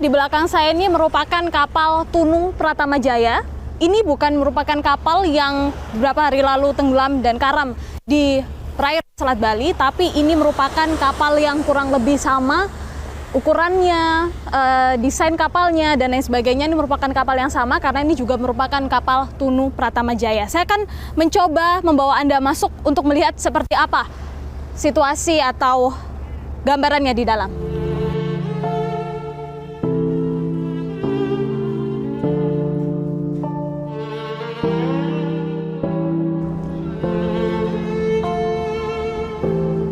Di belakang saya ini merupakan kapal Tunu Pratamajaya. Ini bukan merupakan kapal yang beberapa hari lalu tenggelam dan karam di perairan Selat Bali, tapi ini merupakan kapal yang kurang lebih sama ukurannya, desain kapalnya, dan lain sebagainya. Ini merupakan kapal yang sama karena ini juga merupakan kapal Tunu Pratamajaya. Saya akan mencoba membawa Anda masuk untuk melihat seperti apa situasi atau gambarannya di dalam.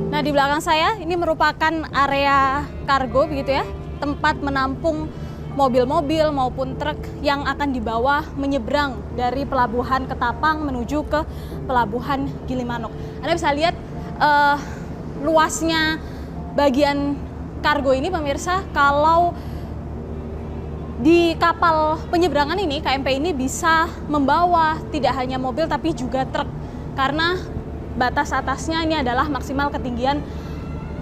Nah, di belakang saya ini merupakan area kargo begitu ya, tempat menampung mobil-mobil maupun truk yang akan dibawa menyeberang dari pelabuhan Ketapang menuju ke pelabuhan Gilimanuk. Anda bisa lihat luasnya bagian kargo ini pemirsa. Kalau di kapal penyeberangan ini, KMP ini bisa membawa tidak hanya mobil tapi juga truk, karena batas atasnya ini adalah maksimal ketinggian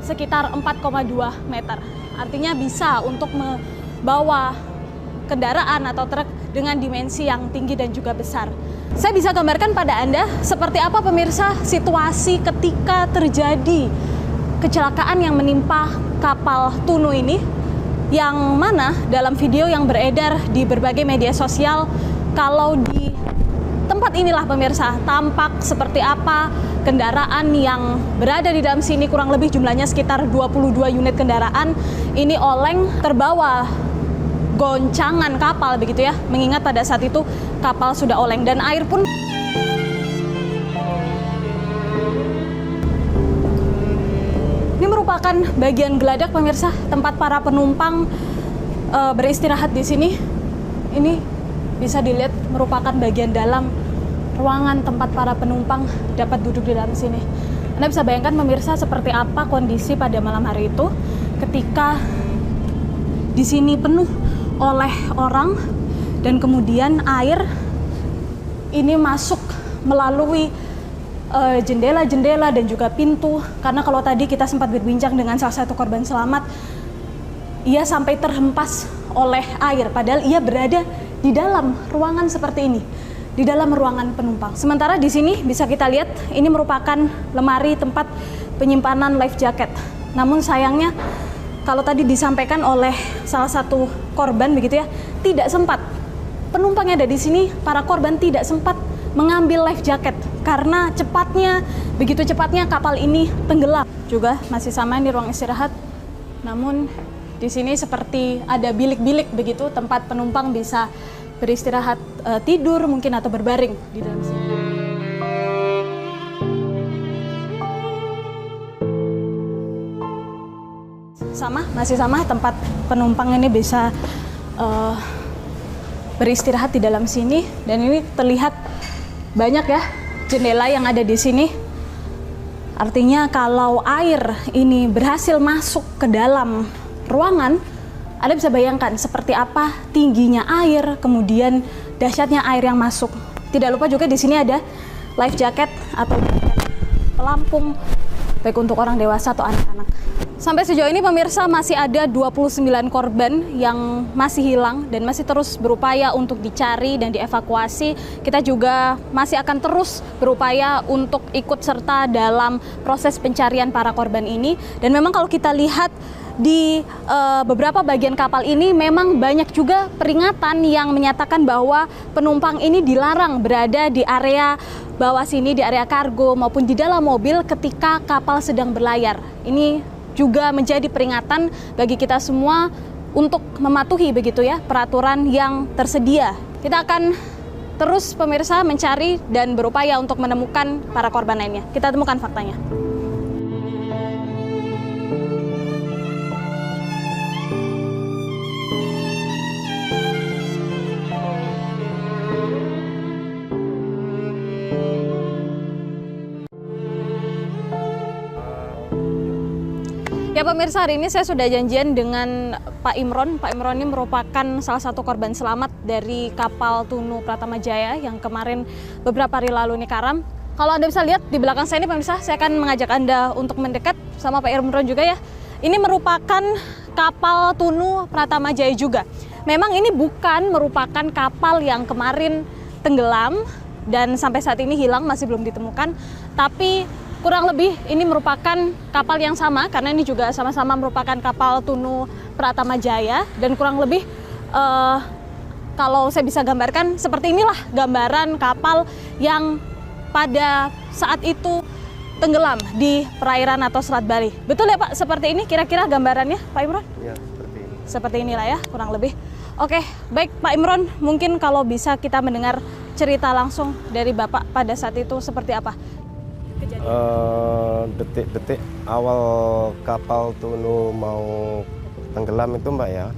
sekitar 4,2 meter. Artinya bisa untuk membawa kendaraan atau truk dengan dimensi yang tinggi dan juga besar. Saya bisa gambarkan pada Anda seperti apa pemirsa situasi ketika terjadi kecelakaan yang menimpa kapal Tunu ini, yang mana dalam video yang beredar di berbagai media sosial, kalau di tempat inilah pemirsa tampak seperti apa kendaraan yang berada di dalam sini, kurang lebih jumlahnya sekitar 22 unit kendaraan ini oleng terbawa goncangan kapal begitu ya, mengingat pada saat itu kapal sudah oleng dan air pun. Ini merupakan bagian geladak pemirsa, tempat para penumpang beristirahat di sini. Ini bisa dilihat merupakan bagian dalam ruangan tempat para penumpang dapat duduk di dalam sini. Anda bisa bayangkan pemirsa seperti apa kondisi pada malam hari itu ketika di sini penuh oleh orang dan kemudian air ini masuk melalui jendela-jendela dan juga pintu. Karena kalau tadi kita sempat berbincang dengan salah satu korban selamat, ia sampai terhempas oleh air padahal ia berada di dalam ruangan seperti ini, di dalam ruangan penumpang. Sementara di sini bisa kita lihat ini merupakan lemari tempat penyimpanan life jacket. Namun sayangnya kalau tadi disampaikan oleh salah satu korban begitu ya, tidak sempat penumpang yang ada di sini, para korban tidak sempat mengambil life jacket karena begitu cepatnya kapal ini tenggelam. Juga masih sama di ruang istirahat. Namun di sini seperti ada bilik-bilik begitu tempat penumpang bisa beristirahat, tidur mungkin atau berbaring di dalam sini. Masih sama tempat penumpang ini bisa beristirahat di dalam sini, dan ini terlihat banyak ya jendela yang ada di sini. Artinya kalau air ini berhasil masuk ke dalam ruangan, Anda bisa bayangkan seperti apa tingginya air, kemudian dahsyatnya air yang masuk. Tidak lupa juga di sini ada life jacket atau pelampung baik untuk orang dewasa atau anak-anak. Sampai sejauh ini pemirsa masih ada 29 korban yang masih hilang dan masih terus berupaya untuk dicari dan dievakuasi. Kita juga masih akan terus berupaya untuk ikut serta dalam proses pencarian para korban ini. Dan memang kalau kita lihat di beberapa bagian kapal ini memang banyak juga peringatan yang menyatakan bahwa penumpang ini dilarang berada di area bawah sini, di area kargo maupun di dalam mobil ketika kapal sedang berlayar. Ini juga menjadi peringatan bagi kita semua untuk mematuhi begitu ya peraturan yang tersedia. Kita akan terus pemirsa mencari dan berupaya untuk menemukan para korban lainnya. Kita temukan faktanya. Ya pemirsa, hari ini saya sudah janjian dengan Pak Imron. Pak Imron ini merupakan salah satu korban selamat dari kapal Tunu Pratamajaya yang kemarin beberapa hari lalu ini karam. Kalau Anda bisa lihat di belakang saya ini pemirsa, saya akan mengajak Anda untuk mendekat sama Pak Imron juga ya. Ini merupakan kapal Tunu Pratama Jaya juga. Memang ini bukan merupakan kapal yang kemarin tenggelam dan sampai saat ini hilang, masih belum ditemukan. Tapi kurang lebih ini merupakan kapal yang sama, karena ini juga sama-sama merupakan kapal Tunu Pratama Jaya. Dan kurang lebih kalau saya bisa gambarkan, seperti inilah gambaran kapal yang pada saat itu tenggelam di perairan atau Selat Bali. Betul ya Pak, seperti ini kira-kira gambarannya Pak Imron? Ya, seperti ini. Seperti inilah ya, kurang lebih. Oke, baik Pak Imron, mungkin kalau bisa kita mendengar cerita langsung dari Bapak pada saat itu seperti apa? Detik-detik awal kapal Tunu mau tenggelam itu Mbak ya,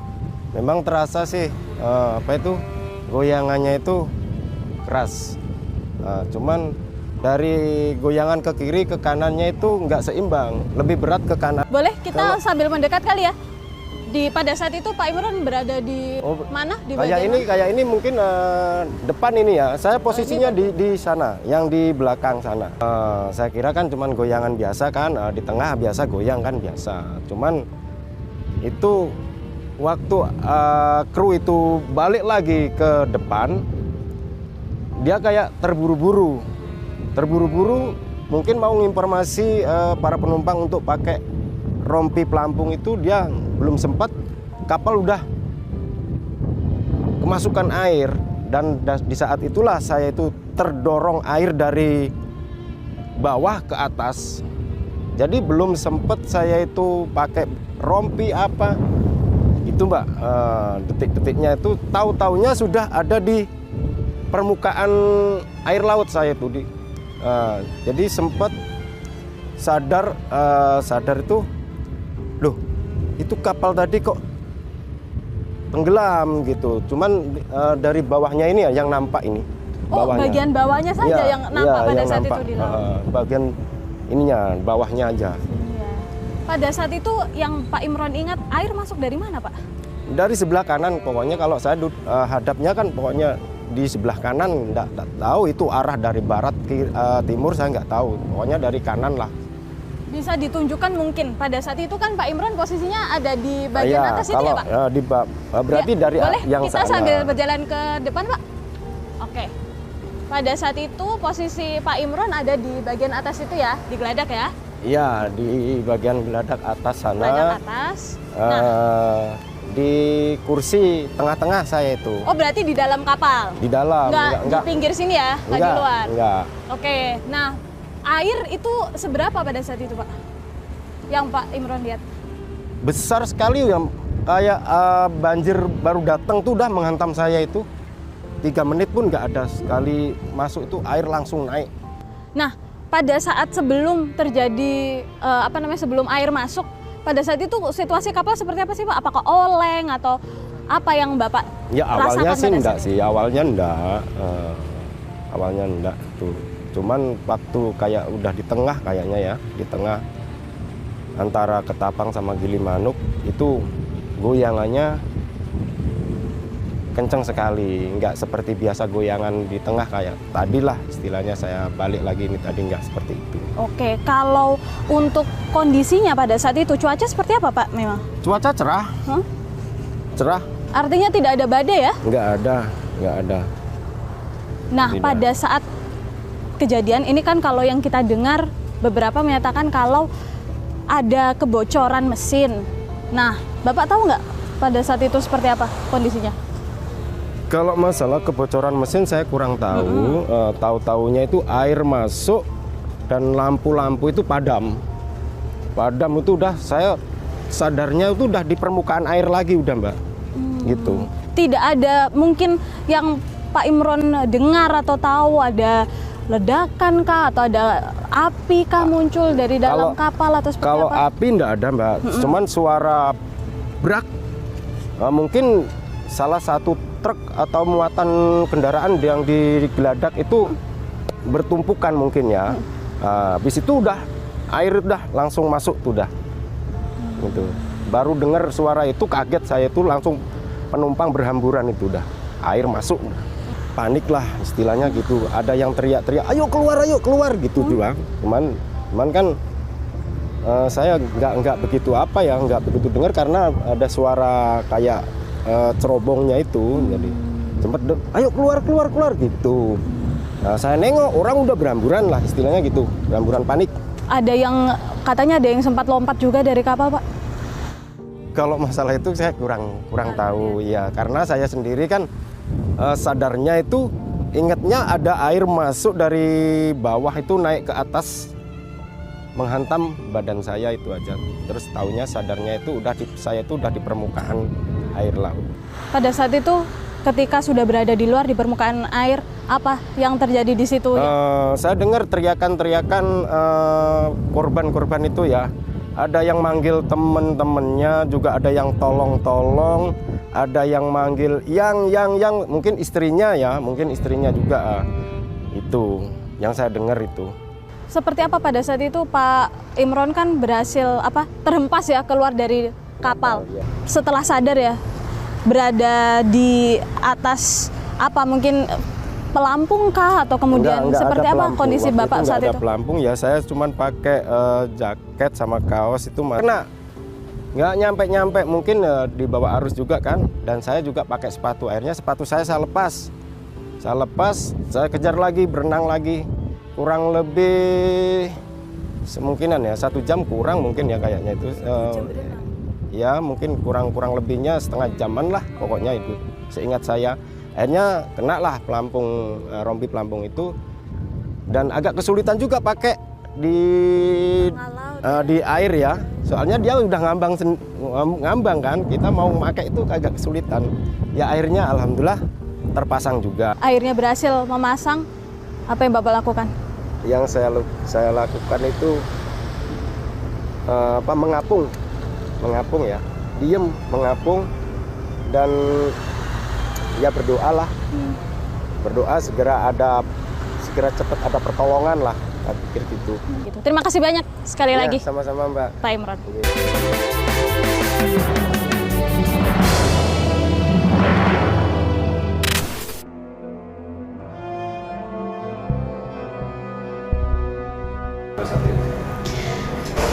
memang terasa sih goyangannya itu keras. Cuman dari goyangan ke kiri ke kanannya itu nggak seimbang, lebih berat ke kanan. Boleh kita sambil mendekat kali ya? Pada saat itu Pak Imron berada di mana? Di kayak ini mungkin depan ini ya. Saya posisinya di sana, yang di belakang sana. Saya kira kan cuman goyangan biasa kan, di tengah biasa goyang kan biasa. Cuman itu waktu kru itu balik lagi ke depan, dia kayak terburu-buru mungkin mau nginformasi para penumpang untuk pakai rompi pelampung. Itu dia belum sempat, kapal udah kemasukan air, dan di saat itulah saya itu terdorong air dari bawah ke atas. Jadi belum sempat saya itu pakai rompi apa itu Mbak, detik-detiknya itu tahu-taunya sudah ada di permukaan air laut saya itu jadi sempat sadar itu, loh itu kapal tadi kok tenggelam gitu. Cuman dari bawahnya ini ya yang nampak ini. Bawahnya. Bagian bawahnya saja yang nampak pada saat itu di laut. Bagian ininya, bawahnya aja. Iya. Pada saat itu yang Pak Imron ingat, air masuk dari mana Pak? Dari sebelah kanan pokoknya. Kalau saya hadapnya kan pokoknya di sebelah kanan, nggak tahu itu arah dari barat ke timur, saya nggak tahu. Pokoknya dari kanan lah. Bisa ditunjukkan mungkin pada saat itu kan Pak Imron posisinya ada di bagian atas itu ya Pak? Berarti dari boleh yang kita sana. sambil berjalan ke depan Pak? Oke. Pada saat itu posisi Pak Imron ada di bagian atas itu ya, di geladak ya? Iya, di bagian geladak atas sana. Geladak atas. Di kursi tengah-tengah saya itu. Oh berarti di dalam kapal? Di dalam. Enggak di pinggir sini ya? Enggak di luar? Enggak. Oke, nah air itu seberapa pada saat itu Pak? Yang Pak Imron lihat? Besar sekali ya, kayak banjir baru datang tuh udah menghantam saya itu. 3 menit pun nggak ada, sekali masuk itu air langsung naik. Nah, pada saat sebelum terjadi sebelum air masuk, pada saat itu situasi kapal seperti apa sih Pak? Apakah oleng atau apa yang Bapak awalnya rasakan sih enggak saat sih, awalnya enggak tuh. Cuman waktu kayak udah di tengah kayaknya ya, di tengah antara Ketapang sama Gilimanuk itu goyangannya kenceng sekali, nggak seperti biasa goyangan di tengah kayak tadi lah istilahnya. Saya balik lagi ini tadi nggak seperti itu. Oke, kalau untuk kondisinya pada saat itu cuaca seperti apa Pak memang? Cuaca cerah, cerah. Artinya tidak ada badai ya? Nggak ada. Nah, tidak. Pada saat kejadian ini kan kalau yang kita dengar beberapa menyatakan kalau ada kebocoran mesin. Nah, Bapak tahu nggak pada saat itu seperti apa kondisinya? Kalau masalah kebocoran mesin saya kurang tahu. Tahu-taunya itu air masuk dan lampu-lampu itu padam. Padam itu udah saya sadarnya itu udah di permukaan air lagi udah Mbak. Gitu. Tidak ada mungkin yang Pak Imron dengar atau tahu ada ledakan kah atau ada api kah muncul dari dalam kapal atau seperti kalau apa? Kalau api enggak ada Mbak, cuman suara brak. Mungkin salah satu truk atau muatan kendaraan yang di geladak itu bertumpukan mungkin ya. Habis itu udah air udah langsung masuk tuh udah. Gitu. Baru dengar suara itu kaget saya itu langsung penumpang berhamburan itu udah. Air masuk. Panik lah istilahnya gitu. Ada yang teriak-teriak, ayo keluar gitu juga. Cuman kan saya nggak begitu nggak begitu dengar karena ada suara kayak cerobongnya itu, jadi sempat ayo keluar gitu. Nah, saya nengok orang udah berhamburan lah istilahnya gitu, berhamburan panik. Ada yang katanya ada yang sempat lompat juga dari kapal, Pak? Kalau masalah itu saya kurang tahu ya, karena saya sendiri kan sadarnya itu ingatnya ada air masuk dari bawah itu naik ke atas menghantam badan saya itu aja. Terus taunya sadarnya itu saya itu udah di permukaan air laut. Pada saat itu ketika sudah berada di luar di permukaan air, apa yang terjadi di situ? Saya dengar teriakan-teriakan korban-korban itu ya. Ada yang manggil temen-temennya, juga ada yang tolong-tolong, ada yang manggil yang mungkin istrinya ya, mungkin istrinya juga. Itu yang saya dengar itu. Seperti apa pada saat itu Pak Imron kan berhasil terhempas ya keluar dari kapal. Setelah sadar ya, berada di atas mungkin pelampung kah atau kemudian enggak seperti apa kondisi Bapak saat itu? Ada pelampung ya, saya cuma pakai jaket sama kaos itu karena nggak nyampe mungkin di bawah arus juga kan, dan saya juga pakai sepatu, akhirnya sepatu saya lepas, saya kejar lagi, berenang lagi, kurang lebih semungkinan ya 1 jam kurang mungkin ya kayaknya itu. Ya mungkin kurang lebihnya setengah jaman lah pokoknya itu seingat saya. Akhirnya kena lah rompi pelampung itu, dan agak kesulitan juga pakai di air ya, soalnya dia udah ngambang kan, kita mau pakai itu agak kesulitan ya. Akhirnya alhamdulillah terpasang juga. Akhirnya berhasil memasang. Apa yang Bapak lakukan? Yang saya lakukan itu mengapung ya, diem mengapung dan ya berdoa lah, berdoa segera cepat ada pertolongan lah, saya pikir gitu. Terima kasih banyak sekali lagi. Sama-sama Mbak. Pak Imron.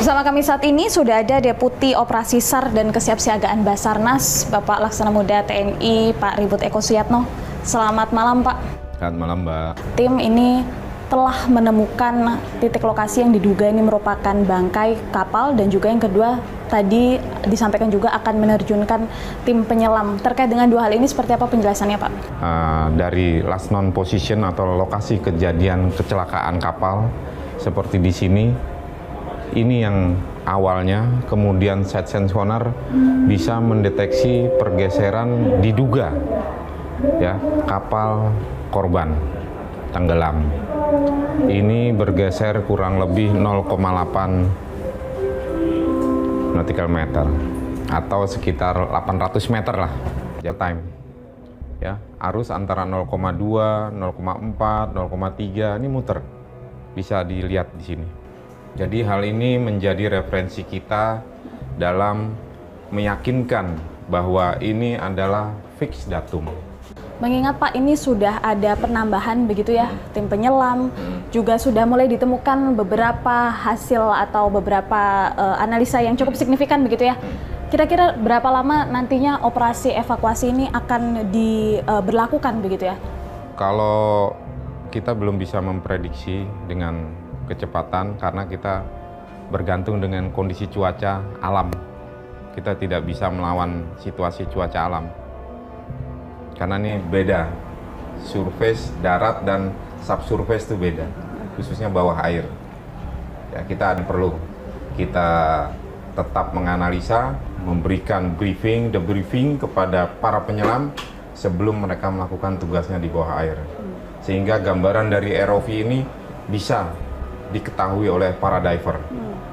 Bersama kami saat ini sudah ada Deputi Operasi SAR dan Kesiapsiagaan Basarnas, Bapak Laksana Muda TNI, Pak Ribut Eko Suyatno. Selamat malam, Pak. Selamat malam, Mbak. Tim ini telah menemukan titik lokasi yang diduga ini merupakan bangkai kapal, dan juga yang kedua tadi disampaikan juga akan menerjunkan tim penyelam. Terkait dengan 2 hal ini seperti apa penjelasannya, Pak? Dari last known position atau lokasi kejadian kecelakaan kapal seperti di sini, ini yang awalnya, kemudian side sense sonar bisa mendeteksi pergeseran diduga ya kapal korban tenggelam. Ini bergeser kurang lebih 0,8 nautical meter atau sekitar 800 meter lah time. Ya, arus antara 0,2, 0,4, 0,3 ini muter. Bisa dilihat di sini. Jadi hal ini menjadi referensi kita dalam meyakinkan bahwa ini adalah fix datum. Mengingat Pak, ini sudah ada penambahan begitu ya, tim penyelam, juga sudah mulai ditemukan beberapa hasil atau beberapa analisa yang cukup signifikan begitu ya. Kira-kira berapa lama nantinya operasi evakuasi ini akan diberlakukan begitu ya? Kalau kita belum bisa memprediksi dengan kecepatan karena kita bergantung dengan kondisi cuaca alam. Kita tidak bisa melawan situasi cuaca alam. Karena ini beda. Surface darat dan subsurface itu beda. Khususnya bawah air. Ya, kita perlu tetap menganalisa, memberikan debriefing kepada para penyelam sebelum mereka melakukan tugasnya di bawah air. Sehingga gambaran dari ROV ini bisa diketahui oleh para diver,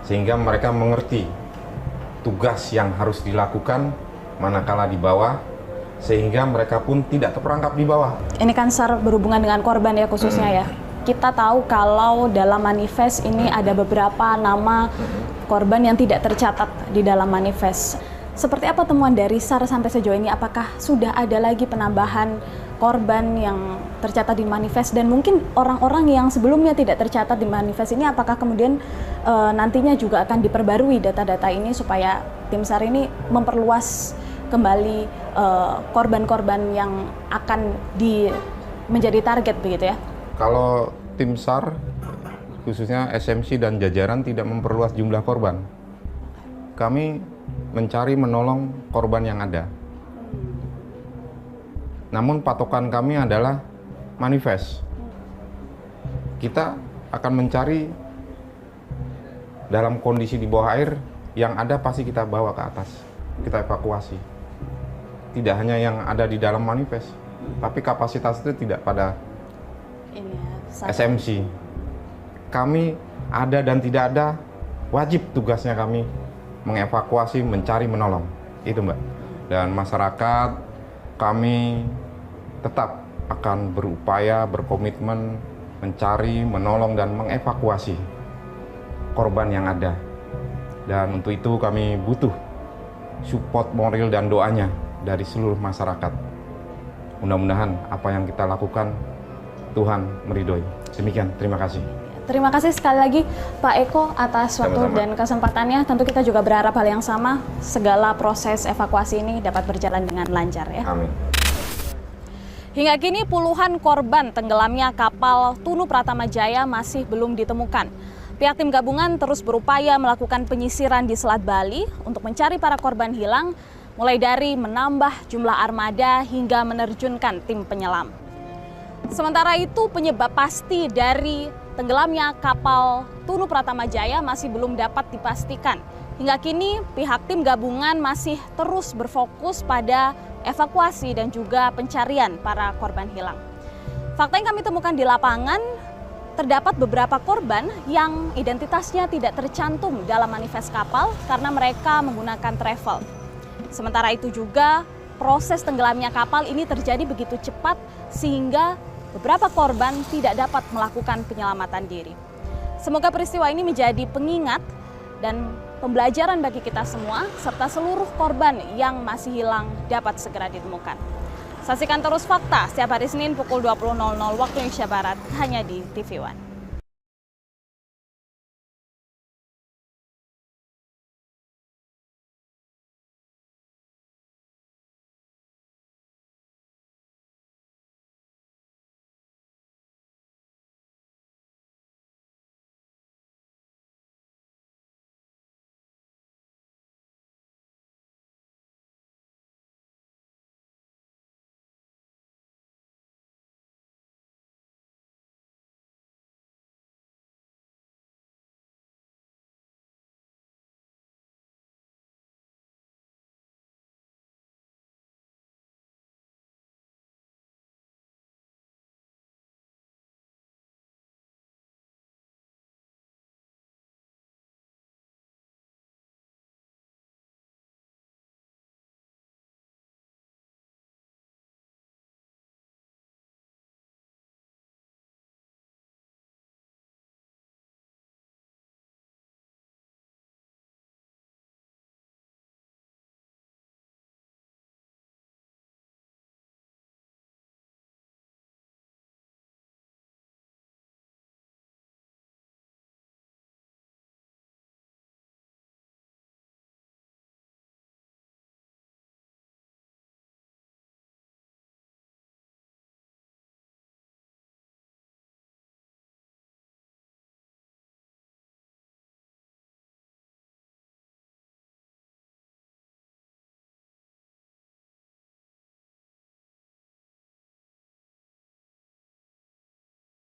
sehingga mereka mengerti tugas yang harus dilakukan manakala di bawah, sehingga mereka pun tidak terperangkap di bawah. Ini kan SAR berhubungan dengan korban ya khususnya ya. Kita tahu kalau dalam manifest ini ada beberapa nama korban yang tidak tercatat di dalam manifest. Seperti apa temuan dari SAR sampai sejauh ini? Apakah sudah ada lagi penambahan korban yang tercatat di manifest, dan mungkin orang-orang yang sebelumnya tidak tercatat di manifest ini apakah kemudian nantinya juga akan diperbarui data-data ini supaya tim SAR ini memperluas kembali korban-korban yang akan menjadi target begitu ya? Kalau tim SAR khususnya SMC dan jajaran tidak memperluas jumlah korban. Kami mencari menolong korban yang ada. Namun patokan kami adalah manifest. Kita akan mencari dalam kondisi di bawah air, yang ada pasti kita bawa ke atas, kita evakuasi. Tidak hanya yang ada di dalam manifest, tapi kapasitas itu tidak pada SMC. Kami ada dan tidak ada, wajib tugasnya kami mengevakuasi, mencari, menolong. Itu Mbak. Dan masyarakat, kami tetap akan berupaya, berkomitmen mencari, menolong, dan mengevakuasi korban yang ada. Dan untuk itu kami butuh support moral dan doanya dari seluruh masyarakat. Mudah-mudahan apa yang kita lakukan Tuhan meridhoi. Demikian, terima kasih. Terima kasih sekali lagi Pak Eko atas waktu Sama-sama. dan kesempatannya. Tentu kita juga berharap hal yang sama, segala proses evakuasi ini dapat berjalan dengan lancar ya. Amin. Hingga kini puluhan korban tenggelamnya kapal Tunu Pratama Jaya masih belum ditemukan. Pihak tim gabungan terus berupaya melakukan penyisiran di Selat Bali untuk mencari para korban hilang, mulai dari menambah jumlah armada hingga menerjunkan tim penyelam. Sementara itu penyebab pasti dari tenggelamnya kapal Tunu Pratama Jaya masih belum dapat dipastikan. Hingga kini pihak tim gabungan masih terus berfokus pada evakuasi dan juga pencarian para korban hilang. Fakta yang kami temukan di lapangan, terdapat beberapa korban yang identitasnya tidak tercantum dalam manifest kapal karena mereka menggunakan travel. Sementara itu juga proses tenggelamnya kapal ini terjadi begitu cepat sehingga beberapa korban tidak dapat melakukan penyelamatan diri. Semoga peristiwa ini menjadi pengingat dan pembelajaran bagi kita semua, serta seluruh korban yang masih hilang dapat segera ditemukan. Saksikan terus Fakta setiap hari Senin pukul 20.00 waktu Indonesia Barat hanya di TV One.